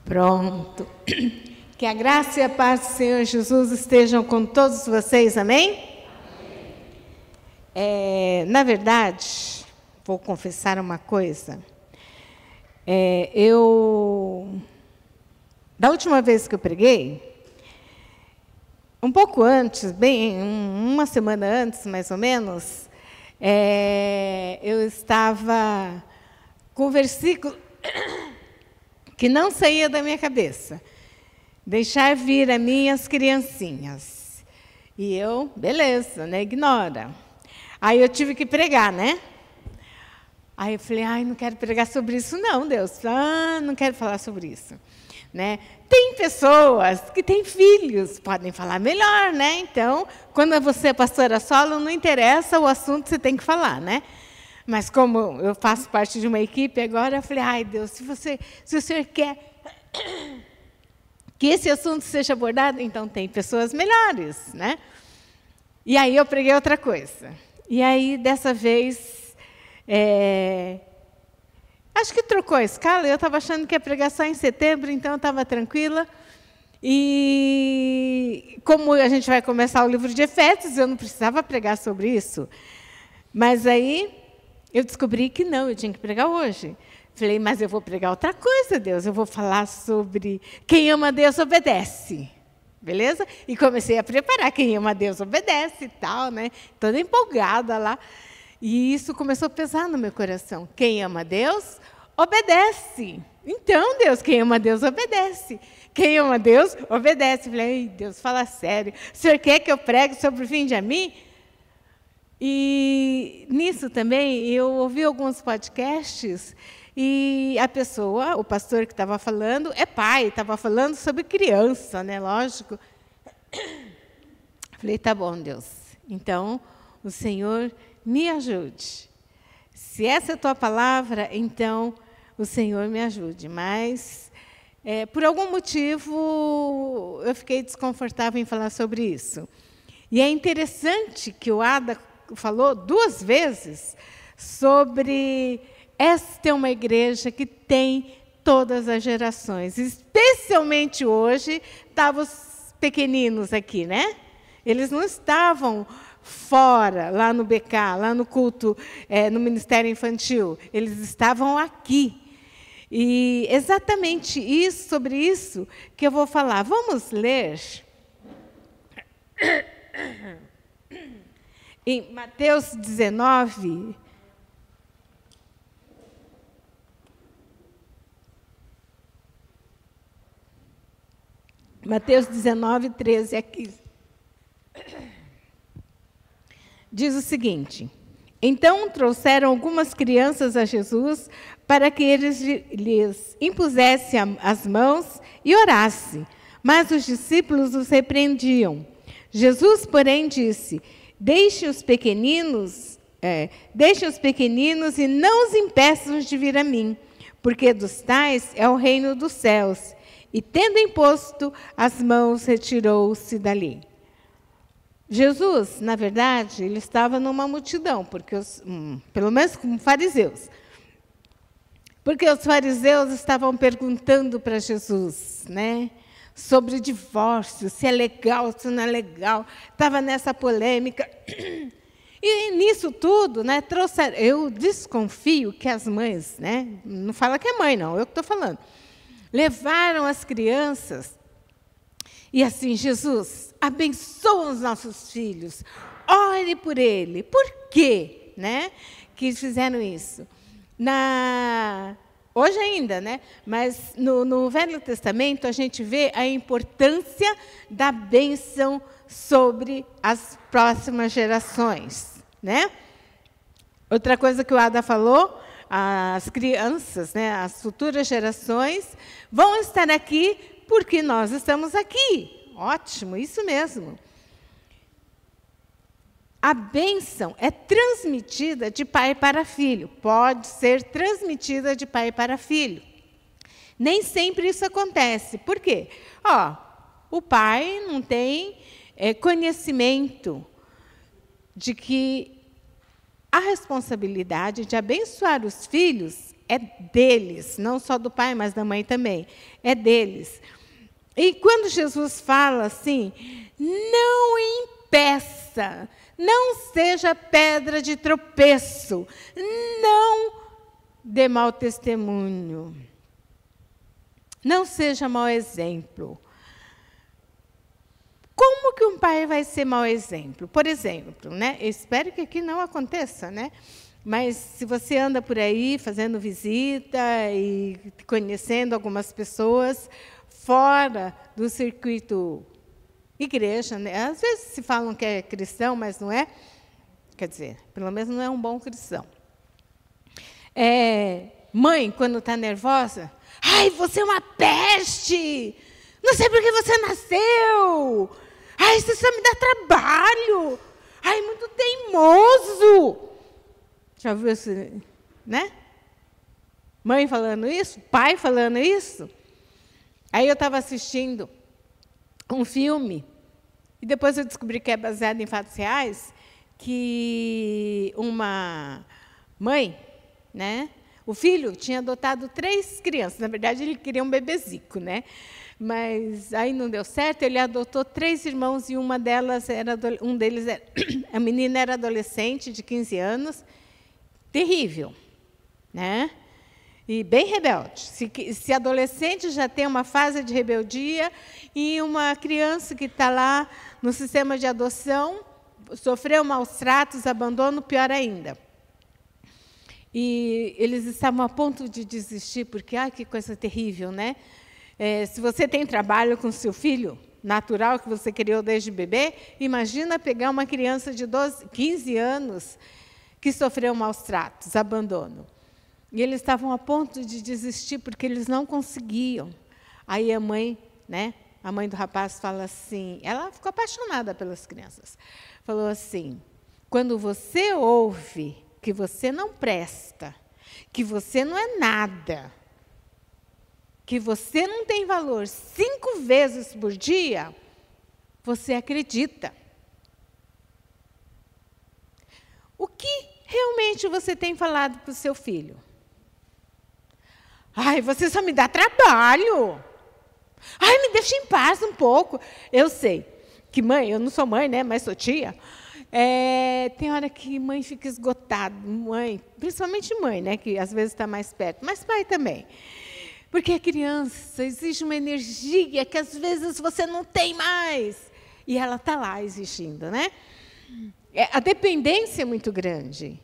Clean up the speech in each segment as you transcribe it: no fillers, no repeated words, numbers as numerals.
Pronto. Que a graça e a paz do Senhor Jesus estejam com todos vocês, amém? Na verdade, vou confessar uma coisa. Da última vez que eu preguei, um pouco antes, bem, uma semana antes, mais ou menos, eu estava com um versículo que não saía da minha cabeça. Deixar vir a mim as criancinhas. E eu, beleza, né, ignora. Aí eu tive que pregar, né? Aí eu falei, não quero pregar sobre isso não, Deus. Não quero falar sobre isso. Né? Tem pessoas que têm filhos, podem falar melhor, né? Então, quando você é pastora solo, não interessa o assunto que você tem que falar, né? Mas como eu faço parte de uma equipe agora, eu falei, Deus, se o Senhor quer que esse assunto seja abordado, então tem pessoas melhores, né? E aí eu preguei outra coisa. E aí, dessa vez, acho que trocou a escala. Eu estava achando que ia pregar só em setembro, então eu estava tranquila. E como a gente vai começar o livro de Efésios, eu não precisava pregar sobre isso. Mas aí eu descobri que não, eu tinha que pregar hoje. Falei, mas eu vou pregar outra coisa, Deus. Eu vou falar sobre quem ama Deus obedece. Beleza? E comecei a preparar quem ama Deus obedece e tal, né? Toda empolgada lá. E isso começou a pesar no meu coração. Quem ama Deus, obedece. Então, Deus, quem ama Deus, obedece. Quem ama Deus, obedece. Falei, Deus, fala sério. O Senhor quer que eu pregue sobre o fim de mim? E nisso também, eu ouvi alguns podcasts e a pessoa, o pastor que estava falando, é pai, estava falando sobre criança, né? Lógico. Falei, tá bom, Deus. Então, o Senhor me ajude. Se essa é a tua palavra, então o Senhor me ajude. Mas, por algum motivo, eu fiquei desconfortável em falar sobre isso. E é interessante que o Ada falou 2 vezes sobre esta é uma igreja que tem todas as gerações. Especialmente hoje, estavam os pequeninos aqui, né? Eles não estavam fora, lá no BK, lá no culto, no Ministério Infantil. Eles estavam aqui. E exatamente sobre isso que eu vou falar. Vamos ler em Mateus 19. Mateus 19, 13 a 15. Diz o seguinte: então trouxeram algumas crianças a Jesus para que eles lhes impusesse as mãos e orasse. Mas os discípulos os repreendiam. Jesus, porém, disse: deixem os pequeninos e não os impeçam de vir a mim, porque dos tais é o reino dos céus. E, tendo imposto as mãos, retirou-se dali. Jesus, na verdade, ele estava numa multidão, porque pelo menos como fariseus. Porque os fariseus estavam perguntando para Jesus, né, sobre divórcio, se é legal, se não é legal. Estava nessa polêmica. E nisso tudo, né, trouxeram. Eu desconfio que as mães, né, não fala que é mãe, não, eu que estou falando. Levaram as crianças e assim, Jesus, abençoa os nossos filhos, ore por ele. Por quê, né, que fizeram isso? Hoje ainda, né, mas no Velho Testamento a gente vê a importância da bênção sobre as próximas gerações, né? Outra coisa que o Ada falou, as crianças, né, as futuras gerações, vão estar aqui porque nós estamos aqui. Ótimo, isso mesmo. A bênção é transmitida de pai para filho. Pode ser transmitida de pai para filho. Nem sempre isso acontece. Por quê? O pai não tem conhecimento de que a responsabilidade de abençoar os filhos é deles, não só do pai, mas da mãe também, é deles. E quando Jesus fala assim, não impeça, não seja pedra de tropeço, não dê mau testemunho, não seja mau exemplo. Como que um pai vai ser mau exemplo? Por exemplo, né? Eu espero que aqui não aconteça, né? Mas se você anda por aí fazendo visita e conhecendo algumas pessoas fora do circuito igreja, né? Às vezes se falam que é cristão, mas não é. Quer dizer, pelo menos não é um bom cristão. Mãe, quando está nervosa, ai, você é uma peste! Não sei por que você nasceu! Ai, você só me dá trabalho! Ai, muito teimoso! Já viu isso, né? Mãe falando isso, pai falando isso. Aí eu estava assistindo um filme, e depois eu descobri que é baseado em fatos reais, que uma mãe, né? O filho tinha adotado 3 crianças. Na verdade, ele queria um bebezico, né? Mas aí não deu certo. Ele adotou 3 irmãos e uma deles a menina era adolescente de 15 anos, terrível, né? E bem rebelde. Se adolescente já tem uma fase de rebeldia e uma criança que está lá no sistema de adoção, sofreu maus tratos, abandono, pior ainda. E eles estavam a ponto de desistir, porque, ai, que coisa terrível, né? Se você tem trabalho com seu filho, natural, que você criou desde bebê, imagina pegar uma criança de 15 anos que sofreu maus tratos, abandono. E eles estavam a ponto de desistir, porque eles não conseguiam. Aí a mãe, né, a mãe do rapaz fala assim, ela ficou apaixonada pelas crianças, falou assim, quando você ouve que você não presta, que você não é nada, que você não tem valor 5 vezes por dia, você acredita. O que realmente você tem falado para o seu filho? Ai, você só me dá trabalho. Ai, me deixa em paz um pouco. Eu sei que mãe, eu não sou mãe, né, mas sou tia. Tem hora que mãe fica esgotada, mãe, principalmente mãe, né, que às vezes está mais perto, mas pai também. Porque a criança exige uma energia que às vezes você não tem mais. E ela está lá exigindo, né? A dependência é muito grande.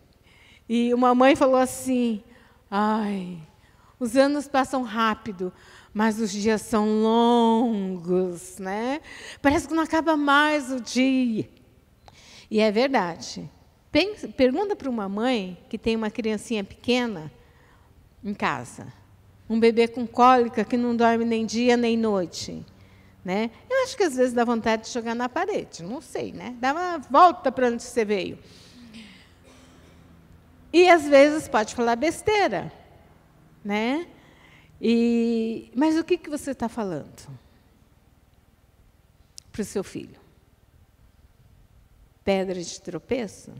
E uma mãe falou assim, ai, os anos passam rápido, mas os dias são longos, né? Parece que não acaba mais o dia. E é verdade. Pergunta para uma mãe que tem uma criancinha pequena em casa, um bebê com cólica que não dorme nem dia nem noite, né? Eu acho que às vezes dá vontade de jogar na parede, não sei, né? Dá uma volta para onde você veio. E às vezes pode falar besteira, né? Mas o que você está falando para o seu filho? Pedra de tropeço?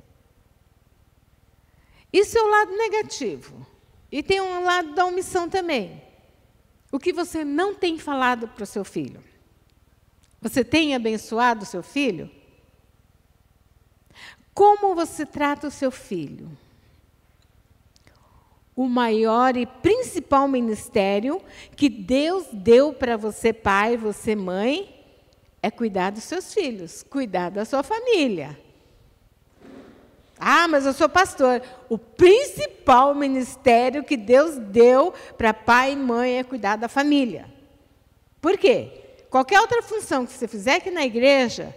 Isso é o lado negativo. E tem um lado da omissão também. O que você não tem falado para o seu filho? Você tem abençoado o seu filho? Como você trata o seu filho? O maior e principal ministério que Deus deu para você, pai, você, mãe, é cuidar dos seus filhos, cuidar da sua família. Ah, mas eu sou pastor. O principal ministério que Deus deu para pai e mãe é cuidar da família. Por quê? Qualquer outra função que você fizer aqui na igreja,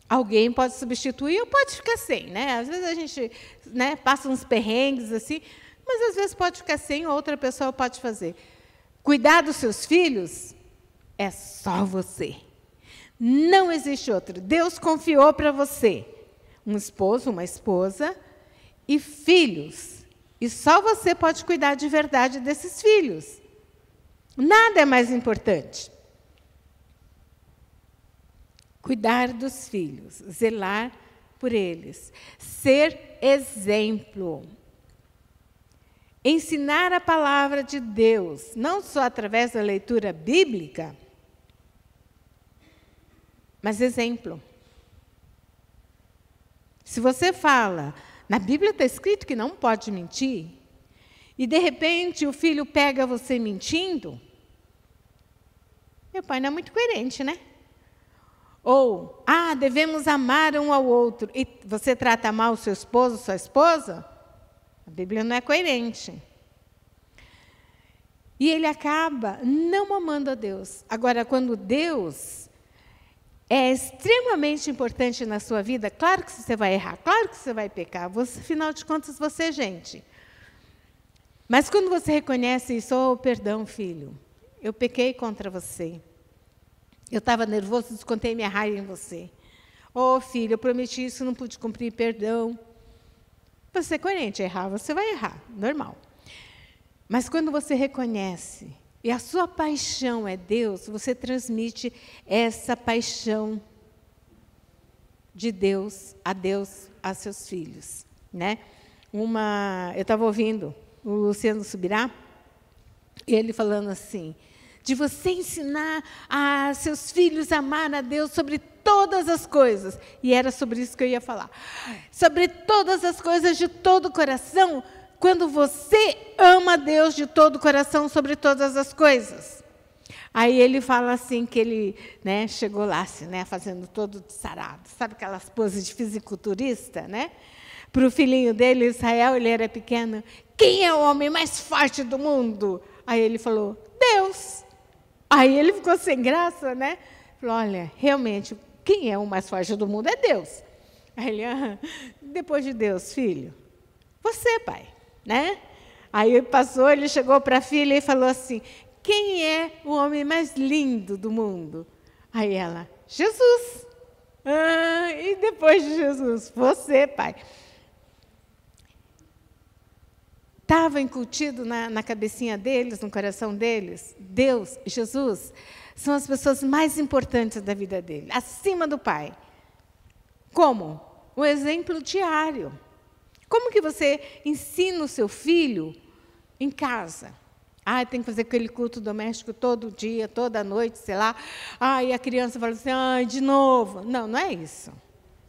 alguém pode substituir ou pode ficar sem, né? Às vezes a gente, né, passa uns perrengues assim, mas às vezes pode ficar sem, outra pessoa pode fazer. Cuidar dos seus filhos é só você. Não existe outro. Deus confiou para você um esposo, uma esposa e filhos. E só você pode cuidar de verdade desses filhos. Nada é mais importante. Cuidar dos filhos, zelar por eles, ser exemplo. ensinar a palavra de Deus, não só através da leitura bíblica, mas exemplo. Se você fala, na Bíblia está escrito que não pode mentir, e de repente o filho pega você mentindo, meu pai não é muito coerente, né? Ou, devemos amar um ao outro, e você trata mal o seu esposo, sua esposa, a Bíblia não é coerente. E ele acaba não amando a Deus. Agora, quando Deus é extremamente importante na sua vida, claro que você vai errar, claro que você vai pecar, afinal de contas, você é gente. Mas quando você reconhece isso, perdão, filho, eu pequei contra você. Eu estava nervoso, descontei minha raiva em você. Filho, eu prometi isso, não pude cumprir, perdão. Você é coerente, errar, você vai errar, normal. Mas quando você reconhece, e a sua paixão é Deus, você transmite essa paixão de Deus a seus filhos, né? Eu estava ouvindo o Luciano Subirá, ele falando assim, de você ensinar a seus filhos a amar a Deus sobre todas as coisas. E era sobre isso que eu ia falar. Sobre todas as coisas de todo o coração, quando você ama a Deus de todo o coração sobre todas as coisas. Aí ele fala assim, que ele chegou lá, assim, fazendo todo sarado. Sabe aquelas poses de fisiculturista, né? Para o filhinho dele, Israel, ele era pequeno. Quem é o homem mais forte do mundo? Aí ele falou, Deus. Aí ele ficou sem graça, né? Falou, olha, realmente, quem é o mais forte do mundo é Deus. Aí ele, depois de Deus, filho, você, pai, né? Aí ele chegou para a filha e falou assim, quem é o homem mais lindo do mundo? Aí ela, Jesus. E depois de Jesus, você, pai. Estava incutido na cabecinha deles, no coração deles, Deus, Jesus, são as pessoas mais importantes da vida dele, acima do pai. Como? O exemplo diário. Como que você ensina o seu filho em casa? Tem que fazer aquele culto doméstico todo dia, toda noite, sei lá. E a criança fala assim, de novo. Não, não é isso.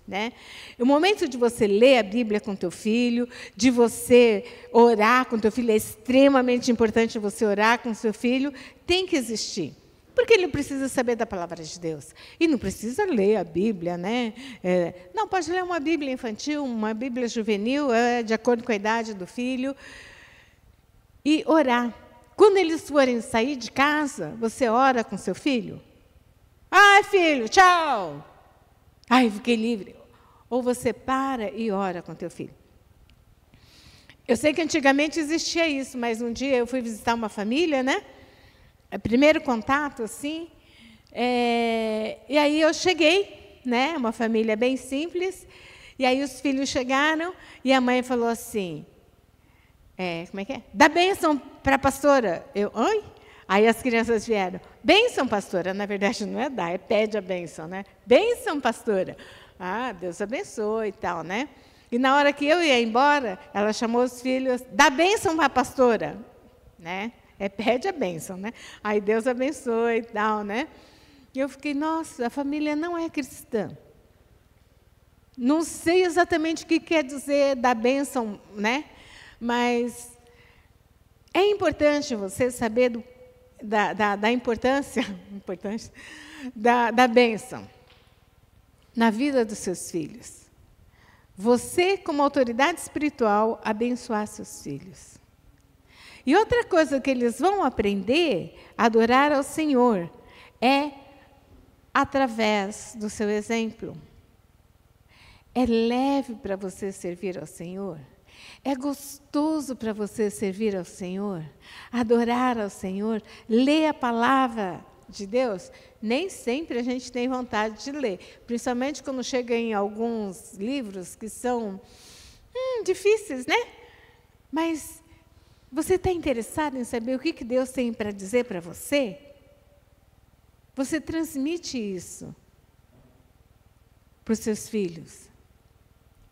Né? O momento de você ler a Bíblia com teu filho, de você orar com teu filho, é extremamente importante você orar com seu filho, tem que existir. Porque ele precisa saber da palavra de Deus. E não precisa ler a Bíblia, né? Não, pode ler uma Bíblia infantil, uma Bíblia juvenil, de acordo com a idade do filho. E orar. Quando eles forem sair de casa, você ora com seu filho? Filho, tchau! Fiquei livre. Ou você para e ora com teu filho. Eu sei que antigamente existia isso, mas um dia eu fui visitar uma família, né? Primeiro contato, assim. E aí eu cheguei, né? Uma família bem simples. E aí os filhos chegaram e a mãe falou assim, como é que é? Dá bênção para a pastora. Oi? Aí as crianças vieram, bênção, pastora. Na verdade, não é dar, é pede a bênção, né? Bênção, pastora. Deus abençoe e tal, né? E na hora que eu ia embora, ela chamou os filhos, dá bênção para a pastora, né? Pede a bênção, né? Aí Deus abençoe e tal, né? E eu fiquei, nossa, a família não é cristã. Não sei exatamente o que quer dizer dar bênção, né? Mas é importante você saber da importância da bênção na vida dos seus filhos. Você, como autoridade espiritual, abençoar seus filhos. E outra coisa que eles vão aprender a adorar ao Senhor é através do seu exemplo. É leve para você servir ao Senhor? É gostoso para você servir ao Senhor? Adorar ao Senhor? Ler a palavra de Deus? Nem sempre a gente tem vontade de ler. Principalmente quando chega em alguns livros que são difíceis, né? Mas você está interessado em saber o que Deus tem para dizer para você? Você transmite isso para os seus filhos.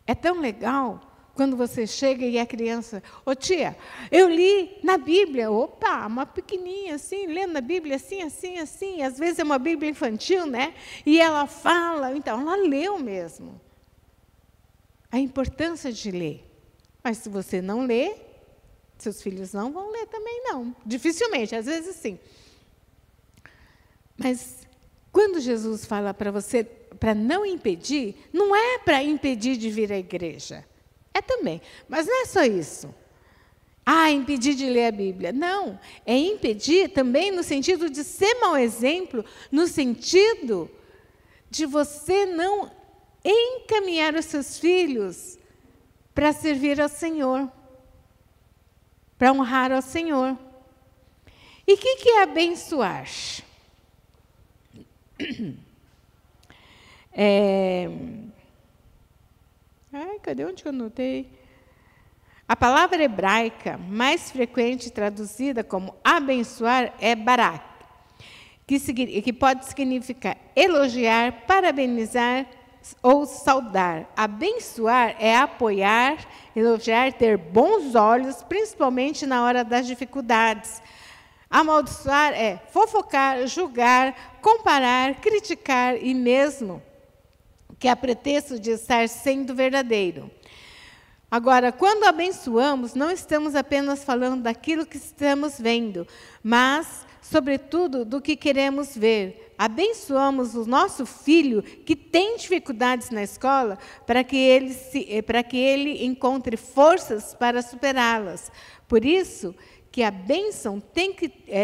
É tão legal Quando você chega e a criança, ô tia, eu li na Bíblia, opa, uma pequenininha assim, lendo na Bíblia assim, assim, assim, às vezes é uma Bíblia infantil, né? E ela fala, então, ela leu mesmo. A importância de ler. Mas se você não lê, seus filhos não vão ler também, não. Dificilmente, às vezes sim. Mas quando Jesus fala para você, para não impedir, não é para impedir de vir à igreja. É também, mas não é só isso. Impedir de ler a Bíblia. Não, é impedir também no sentido de ser mau exemplo, no sentido de você não encaminhar os seus filhos para servir ao Senhor, para honrar ao Senhor. E o que é abençoar? Cadê onde eu anotei? A palavra hebraica mais frequente traduzida como abençoar é barak, que pode significar elogiar, parabenizar ou saudar. Abençoar é apoiar, elogiar, ter bons olhos, principalmente na hora das dificuldades. Amaldiçoar é fofocar, julgar, comparar, criticar e mesmo que há pretexto de estar sendo verdadeiro. Agora, quando abençoamos, não estamos apenas falando daquilo que estamos vendo, mas, sobretudo, do que queremos ver. Abençoamos o nosso filho que tem dificuldades na escola para que ele encontre forças para superá-las. Por isso que a bênção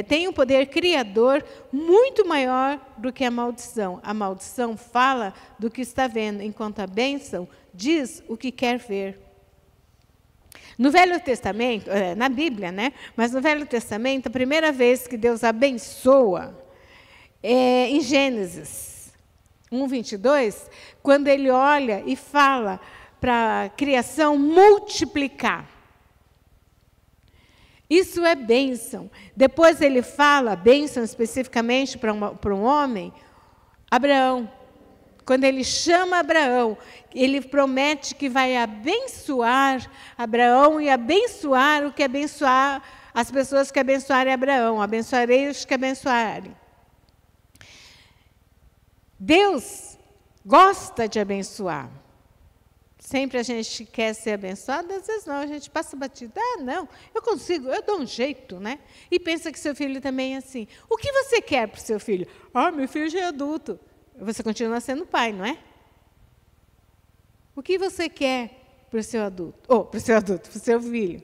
tem um poder criador muito maior do que a maldição. A maldição fala do que está vendo, enquanto a bênção diz o que quer ver. No Velho Testamento, na Bíblia, né? Mas no Velho Testamento, a primeira vez que Deus abençoa é em Gênesis 1:22, quando ele olha e fala para a criação multiplicar. Isso é bênção. Depois ele fala, bênção especificamente para um homem, Abraão. Quando ele chama Abraão, ele promete que vai abençoar Abraão e abençoar o que abençoar as pessoas que abençoarem Abraão. Abençoarei os que abençoarem. Deus gosta de abençoar. Sempre a gente quer ser abençoado, às vezes não, a gente passa batida. Não, eu consigo, eu dou um jeito, né? E pensa que seu filho também é assim. O que você quer para o seu filho? Meu filho já é adulto. Você continua sendo pai, não é? O que você quer para o seu adulto? Para o seu filho.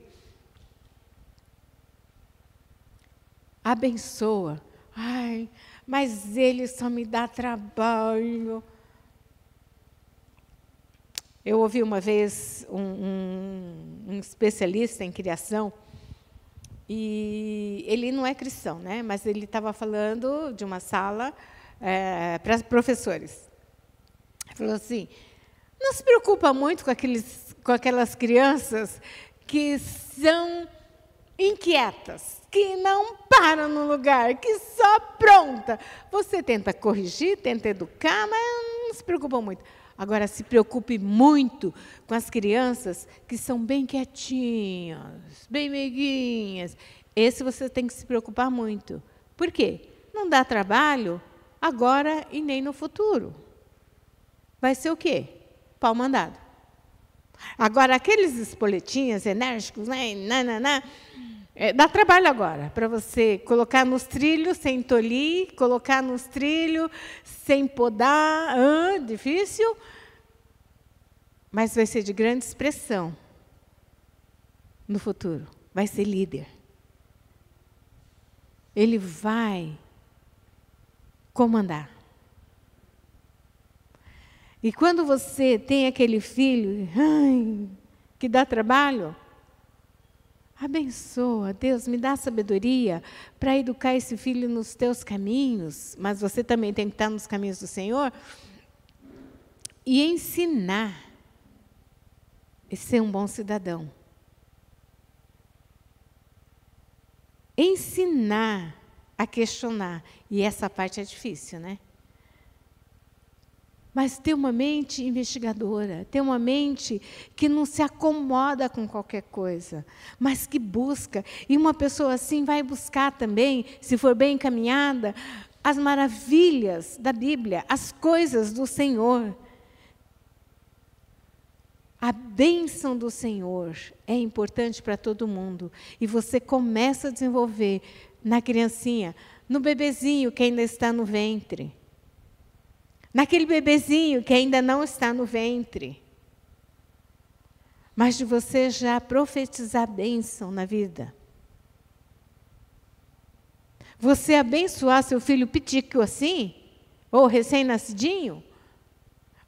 Abençoa. Mas ele só me dá trabalho. Eu ouvi uma vez um especialista em criação, e ele não é cristão, né? Mas ele estava falando de uma sala para professores. Ele falou assim, não se preocupa muito com aquelas crianças que são inquietas, que não param no lugar, que só apronta. Você tenta corrigir, tenta educar, mas não se preocupa muito. Agora, se preocupe muito com as crianças que são bem quietinhas, bem meiguinhas. Esse você tem que se preocupar muito. Por quê? Não dá trabalho agora e nem no futuro. Vai ser o quê? Pau mandado. Agora, aqueles espoletinhas enérgicos, né? Dá trabalho agora para você colocar nos trilhos sem tolir, colocar nos trilhos sem podar, difícil, mas vai ser de grande expressão no futuro. Vai ser líder. Ele vai comandar. E quando você tem aquele filho que dá trabalho, abençoa, Deus, me dá sabedoria para educar esse filho nos teus caminhos, mas você também tem que estar nos caminhos do Senhor, e ensinar a ser um bom cidadão. Ensinar a questionar, e essa parte é difícil, né? mas ter uma mente investigadora, ter uma mente que não se acomoda com qualquer coisa, mas que busca. E uma pessoa assim vai buscar também, se for bem encaminhada, as maravilhas da Bíblia, as coisas do Senhor. A bênção do Senhor é importante para todo mundo. E você começa a desenvolver na criancinha, no bebezinho que ainda está no ventre. Naquele bebezinho que ainda não está no ventre. Mas de você já profetizar a bênção na vida. Você abençoar seu filho pitico assim, ou recém-nascidinho,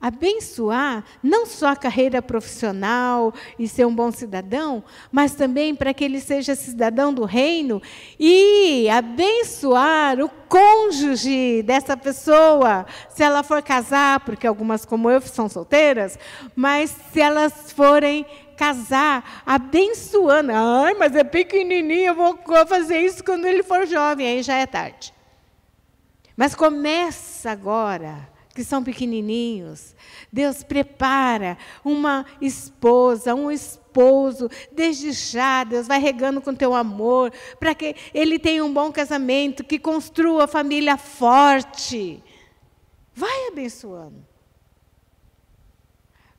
abençoar não só a carreira profissional e ser um bom cidadão, mas também para que ele seja cidadão do reino e abençoar o cônjuge dessa pessoa, se ela for casar, porque algumas como eu são solteiras, mas se elas forem casar, abençoando. Ai, mas é pequenininho, eu vou fazer isso quando ele for jovem, aí já é tarde. Mas começa agora, que são pequenininhos. Deus prepara uma esposa, um esposo, desde já, Deus vai regando com teu amor, para que ele tenha um bom casamento, que construa família forte. Vai abençoando.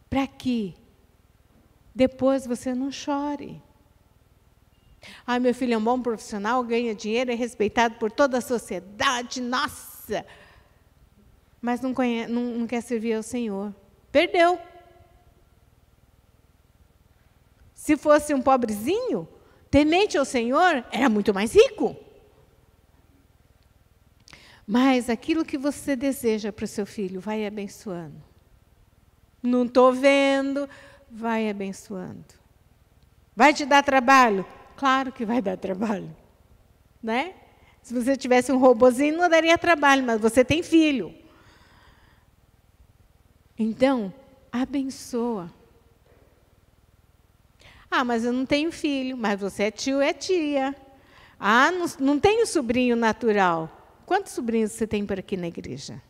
Para que depois você não chore. Ah, meu filho é um bom profissional, ganha dinheiro, é respeitado por toda a sociedade, nossa! Mas não quer servir ao Senhor. Perdeu. Se fosse um pobrezinho, temente ao Senhor, era muito mais rico. Mas aquilo que você deseja para o seu filho, vai abençoando. Não estou vendo, vai abençoando. Vai te dar trabalho? Claro que vai dar trabalho. Né? Se você tivesse um robozinho, não daria trabalho, mas você tem filho. Então, abençoa. Ah, mas eu não tenho filho, mas você é tio, é tia. Ah, não tenho sobrinho natural. Quantos sobrinhos você tem por aqui na igreja?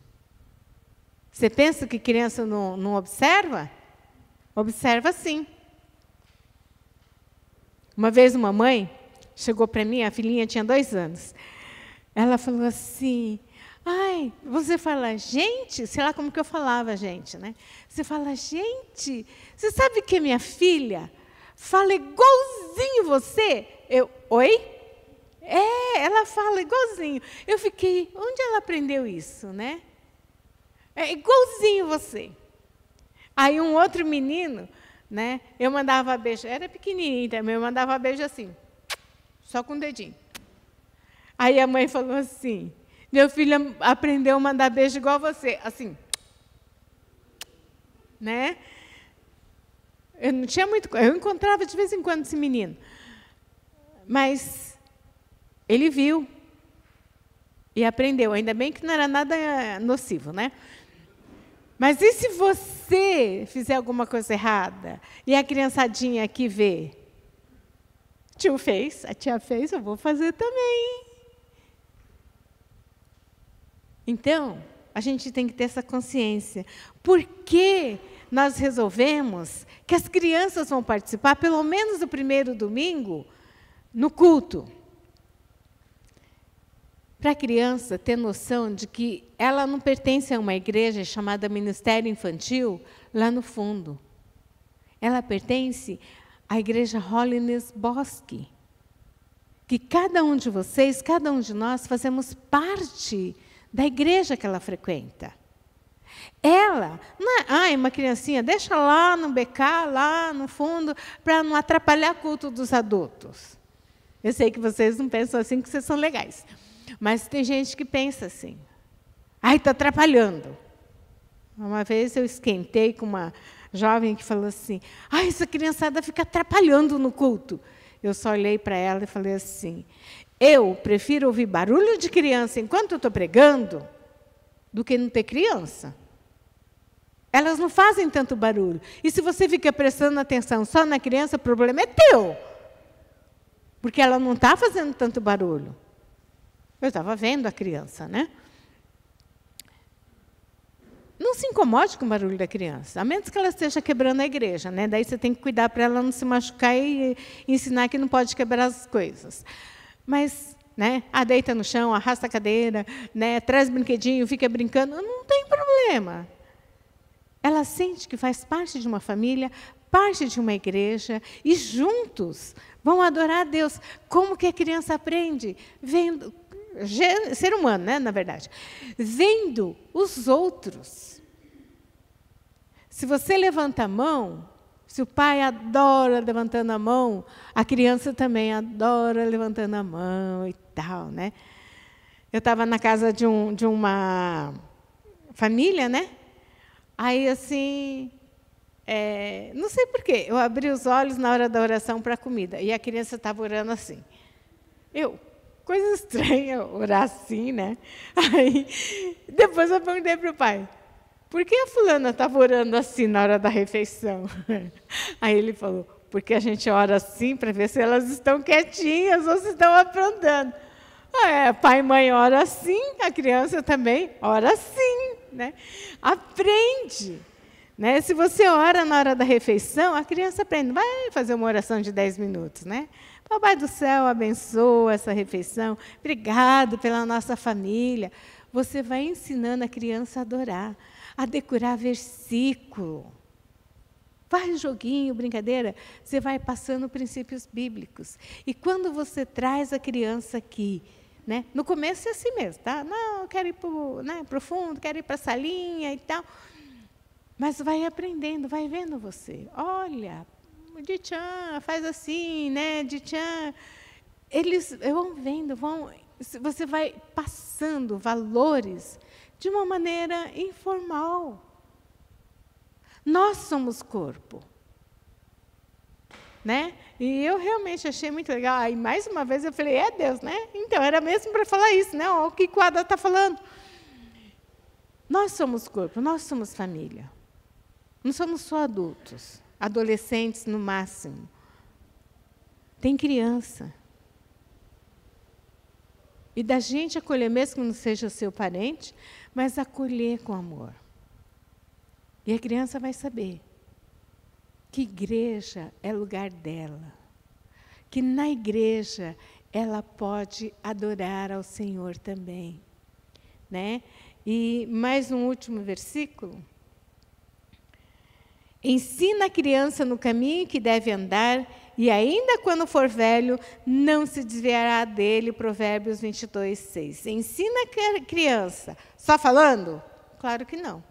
Você pensa que criança não observa? Observa sim. Uma vez uma mãe chegou para mim, a filhinha tinha 2 anos. Ela falou assim... Ai, você fala, gente, sei lá como que eu falava, gente, né? Você fala, gente, você sabe que a minha filha fala igualzinho você? Eu, oi? É, ela fala igualzinho. Eu fiquei, onde ela aprendeu isso, né? É igualzinho você. Aí um outro menino, né? Eu mandava beijo, era pequenininho também, eu mandava beijo assim, só com o dedinho. Aí a mãe falou assim, meu filho aprendeu a mandar beijo igual você, assim. Né? Eu não tinha muito... Eu encontrava de vez em quando esse menino. Mas ele viu e aprendeu. Ainda bem que não era nada nocivo, né? Mas e se você fizer alguma coisa errada e a criançadinha aqui vê? Tio fez, a tia fez, eu vou fazer também. Então, a gente tem que ter essa consciência. Por que nós resolvemos que as crianças vão participar, pelo menos no primeiro domingo, no culto? Para a criança ter noção de que ela não pertence a uma igreja chamada Ministério Infantil, lá no fundo. Ela pertence à igreja Holiness Bosque. Que cada um de vocês, cada um de nós, fazemos parte da igreja que ela frequenta. Ela, não é, ai, uma criancinha, deixa lá no BK, lá no fundo, para não atrapalhar o culto dos adultos. Eu sei que vocês não pensam assim, que vocês são legais. Mas tem gente que pensa assim. Ai, está atrapalhando. Uma vez eu esquentei com uma jovem que falou assim, ai, essa criançada fica atrapalhando no culto. Eu só olhei para ela e falei assim, eu prefiro ouvir barulho de criança enquanto eu estou pregando do que não ter criança. Elas não fazem tanto barulho. E se você fica prestando atenção só na criança, o problema é teu. Porque ela não está fazendo tanto barulho. Eu estava vendo a criança, né? não se incomode com o barulho da criança, a menos que ela esteja quebrando a igreja, né? Daí você tem que cuidar para ela não se machucar e ensinar que não pode quebrar as coisas. Mas, né? Deita no chão, arrasta a cadeira, né? Traz brinquedinho, fica brincando, não tem problema. Ela sente que faz parte de uma família, parte de uma igreja, e juntos vão adorar a Deus. Como que a criança aprende? Vendo, ser humano, né, na verdade. Vendo os outros. Se você levanta a mão, se o pai adora levantando a mão, a criança também adora levantando a mão e tal, né? Eu estava na casa de uma família, né? Aí, assim, não sei por quê, eu abri os olhos na hora da oração para a comida, e a criança estava orando assim. Coisa estranha orar assim, né? Aí, depois eu perguntei para o pai, por que a fulana estava orando assim na hora da refeição? Aí ele falou, porque a gente ora assim para ver se elas estão quietinhas ou se estão aprontando. Pai e mãe ora assim, a criança também ora assim, né? Aprende. Né? Se você ora na hora da refeição, a criança aprende. Vai fazer uma oração de 10 minutos, né? Papai do céu, abençoa essa refeição. Obrigado pela nossa família. Você vai ensinando a criança a adorar, a decorar versículo. Faz joguinho, brincadeira, você vai passando princípios bíblicos. E quando você traz a criança aqui, né? No começo é assim mesmo, tá? Não, eu quero ir para o fundo, quero ir para a salinha e tal. Mas vai aprendendo, vai vendo você. Olha, Dichan, faz assim, né? Dichan. Eles vão vendo, você vai passando valores de uma maneira informal. Nós somos corpo. Né? E eu realmente achei muito legal. Aí, mais uma vez, eu falei, Deus, né? Então, era mesmo para falar isso, né? Olha o que o Ada está falando. Nós somos corpo, nós somos família. Não somos só adultos, adolescentes no máximo. Tem criança. E da gente acolher, mesmo que não seja seu parente, mas acolher com amor. E a criança vai saber que igreja é lugar dela, que na igreja ela pode adorar ao Senhor também, né? E mais um último versículo. Ensina a criança no caminho que deve andar, e ainda quando for velho, não se desviará dele, Provérbios 22, 6. Ensina a criança, só falando? Claro que não.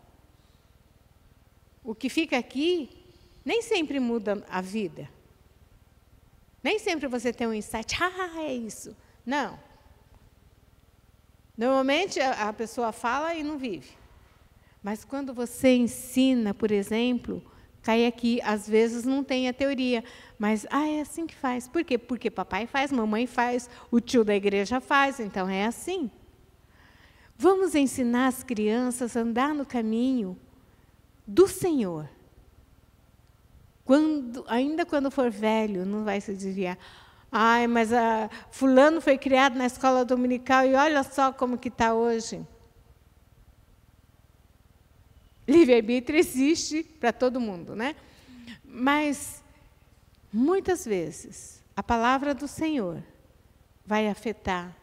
O que fica aqui nem sempre muda a vida. Nem sempre você tem um insight, é isso. Não. Normalmente a pessoa fala e não vive. Mas quando você ensina, por exemplo, cai aqui, às vezes não tem a teoria, mas é assim que faz. Por quê? Porque papai faz, mamãe faz, o tio da igreja faz, então é assim. Vamos ensinar as crianças a andar no caminho do Senhor. Ainda quando for velho, não vai se desviar. Mas fulano foi criado na escola dominical e olha só como que está hoje. Livre-arbítrio existe para todo mundo, né? Mas, muitas vezes, a palavra do Senhor vai afetar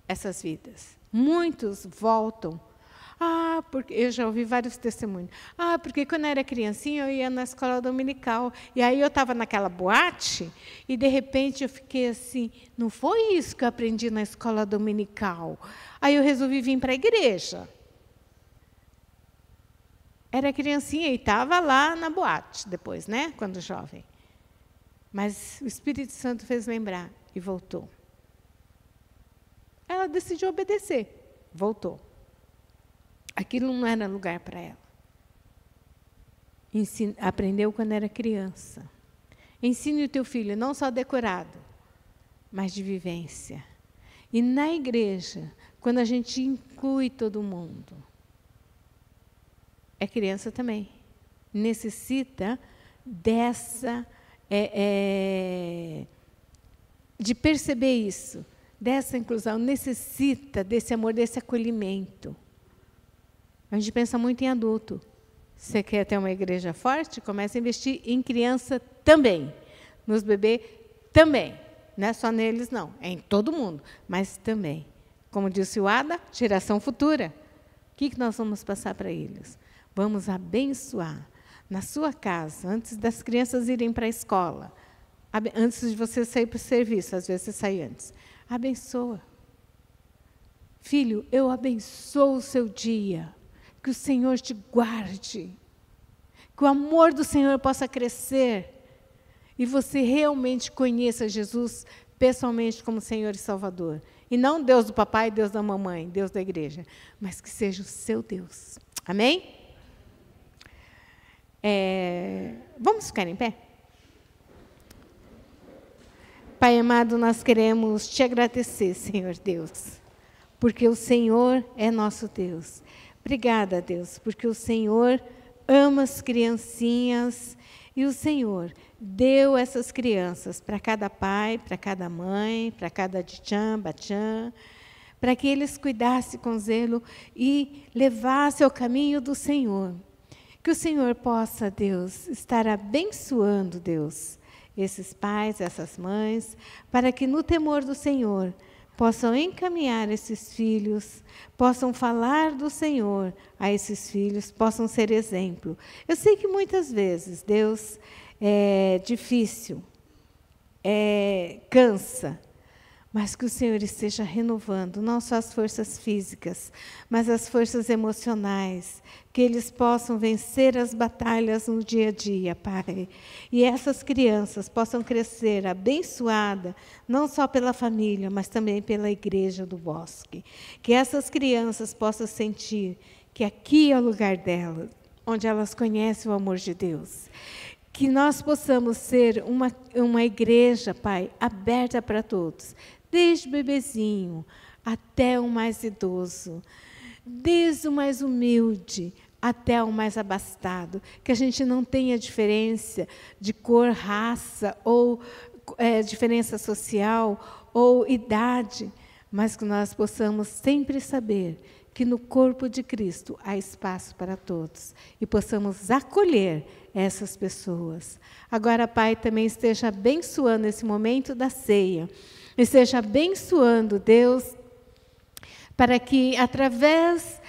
essas vidas. Muitos voltam. Porque eu já ouvi vários testemunhos. Porque quando eu era criancinha, eu ia na escola dominical. E aí eu estava naquela boate, e de repente eu fiquei assim, não foi isso que eu aprendi na escola dominical. Aí eu resolvi vir para a igreja. Era criancinha e estava lá na boate depois, né? Quando jovem. Mas o Espírito Santo fez lembrar e voltou. Ela decidiu obedecer, voltou. Aquilo não era lugar para ela. Aprendeu quando era criança. Ensine o teu filho, não só decorado, mas de vivência. E na igreja, quando a gente inclui todo mundo, é criança também. Necessita dessa... de perceber isso, dessa inclusão, necessita desse amor, desse acolhimento. A gente pensa muito em adulto. Você quer ter uma igreja forte? Comece a investir em criança também. Nos bebês também. Não é só neles, não. É em todo mundo, mas também. Como disse o Ada, geração futura. O que nós vamos passar para eles? Vamos abençoar. Na sua casa, antes das crianças irem para a escola, antes de você sair para o serviço, às vezes você sai antes, abençoa. Filho, eu abençoo o seu dia, que o Senhor te guarde, que o amor do Senhor possa crescer e você realmente conheça Jesus pessoalmente como Senhor e Salvador. E não Deus do papai, Deus da mamãe, Deus da igreja, mas que seja o seu Deus. Amém? Vamos ficar em pé? Pai amado, nós queremos te agradecer, Senhor Deus, porque o Senhor é nosso Deus. Obrigada, Deus, porque o Senhor ama as criancinhas e o Senhor deu essas crianças para cada pai, para cada mãe, para cada tchan, bachan, para que eles cuidassem com zelo e levassem ao caminho do Senhor. Que o Senhor possa, Deus, estar abençoando, Deus, esses pais, essas mães, para que no temor do Senhor possam encaminhar esses filhos, possam falar do Senhor a esses filhos, possam ser exemplo. Eu sei que muitas vezes, Deus, é difícil, cansa, mas que o Senhor esteja renovando, não só as forças físicas, mas as forças emocionais, que eles possam vencer as batalhas no dia a dia, Pai. E essas crianças possam crescer abençoadas, não só pela família, mas também pela igreja do Bosque. Que essas crianças possam sentir que aqui é o lugar delas, onde elas conhecem o amor de Deus. Que nós possamos ser uma igreja, Pai, aberta para todos, desde o bebezinho até o mais idoso, desde o mais humilde até o mais abastado, que a gente não tenha diferença de cor, raça, ou diferença social, ou idade, mas que nós possamos sempre saber que no corpo de Cristo há espaço para todos e possamos acolher essas pessoas. Agora, Pai, também esteja abençoando esse momento da ceia, esteja abençoando, Deus, para que através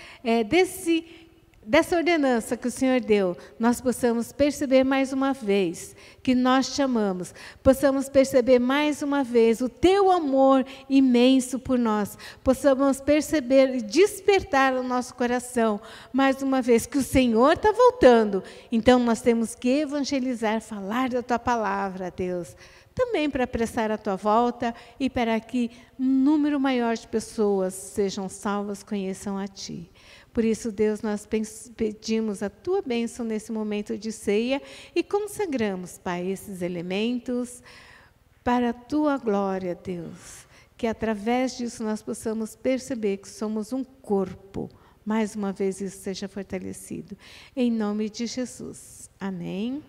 dessa ordenança que o Senhor deu, nós possamos perceber mais uma vez que nós te amamos, possamos perceber mais uma vez o teu amor imenso por nós, possamos perceber e despertar o nosso coração mais uma vez que o Senhor está voltando. Então nós temos que evangelizar, falar da tua palavra, Deus, também para apressar a tua volta e para que um número maior de pessoas sejam salvas, conheçam a ti. Por isso, Deus, nós pedimos a tua bênção nesse momento de ceia e consagramos, Pai, esses elementos para a tua glória, Deus. Que através disso nós possamos perceber que somos um corpo. Mais uma vez isso seja fortalecido. Em nome de Jesus. Amém.